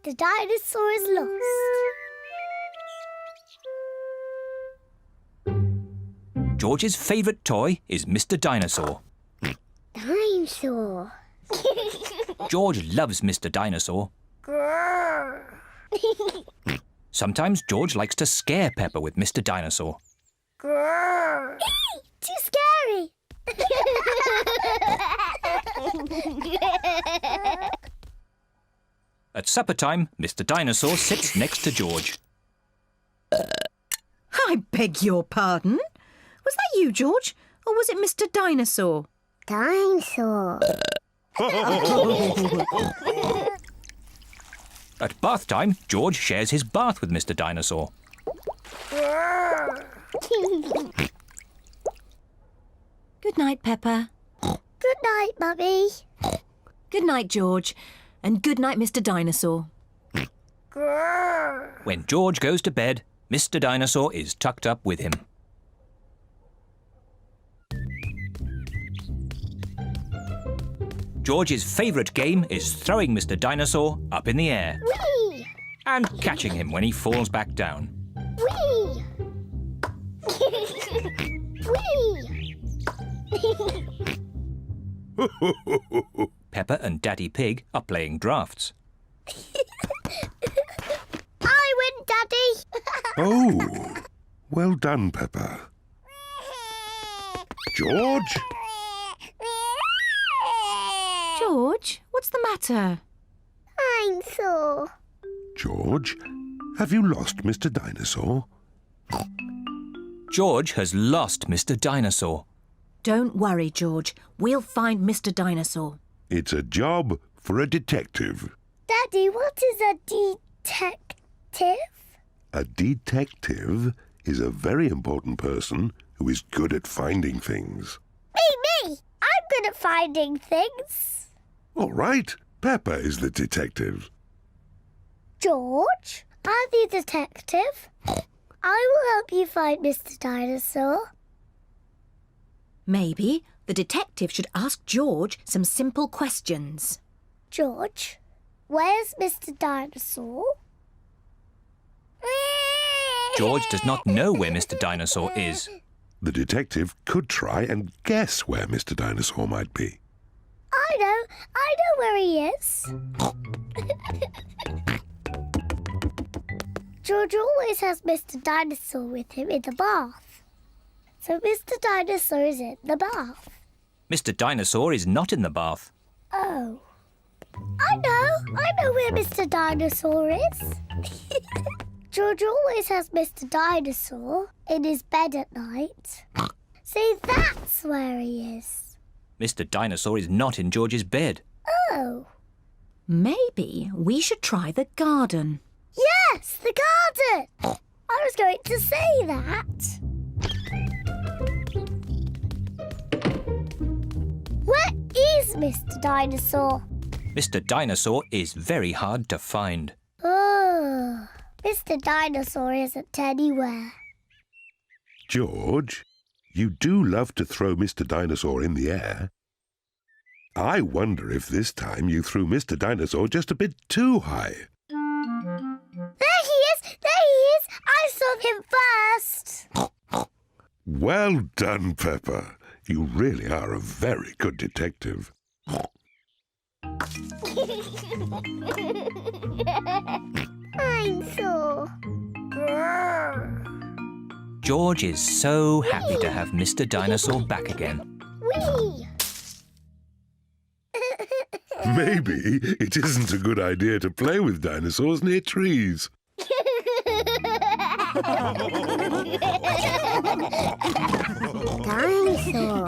Mr. Dinosaur is lost. George's favourite toy is Mr. Dinosaur. Dinosaur. George loves Mr. Dinosaur. Grrr. Sometimes George likes to scare Peppa with Mr. Dinosaur. Grrr. Too scary. At supper time, Mr. Dinosaur sits next to George. I beg your pardon? Was that you, George? Or was it Mr. Dinosaur? Dinosaur. At bath time, George shares his bath with Mr. Dinosaur. Good night, Peppa. Good night, Mummy. Good night, George. And good night, Mr. Dinosaur. Grrr. When George goes to bed, Mr. Dinosaur is tucked up with him. George's favourite game is throwing Mr. Dinosaur up in the air Whee! and catching him when he falls back down. Whee! Whee! Peppa and Daddy Pig are playing drafts. I win, Daddy. Oh, well done, Peppa. George? George, what's the matter? Dinosaur. George, have you lost Mr. Dinosaur? George has lost Mr. Dinosaur. Don't worry, George. We'll find Mr. Dinosaur. It's a job for a detective. Daddy, what is a detective? A detective is a very important person who is good at finding things. Me! I'm good at finding things. All right, Peppa is the detective. George, I'm the detective. I will help you find Mr. Dinosaur. Maybe the detective should ask George some simple questions. George, where's Mr. Dinosaur? George does not know where Mr. Dinosaur is. The detective could try and guess where Mr. Dinosaur might be. I know where he is. George always has Mr. Dinosaur with him in the bath. So Mr. Dinosaur is in the bath. Mr. Dinosaur is not in the bath. Oh. I know where Mr. Dinosaur is. George always has Mr. Dinosaur in his bed at night. See, that's where he is. Mr. Dinosaur is not in George's bed. Oh. Maybe we should try the garden. Yes, the garden. I was going to say that. Where is Mr. Dinosaur? Mr. Dinosaur is very hard to find. Oh, Mr. Dinosaur isn't anywhere. George, you do love to throw Mr. Dinosaur in the air. I wonder if this time you threw Mr. Dinosaur just a bit too high. There he is! I saw him first. Well done, Peppa. You really are a very good detective. Dinosaur. George is so happy to have Mr. Dinosaur back again. Whee! Maybe it isn't a good idea to play with dinosaurs near trees. Dinosaur.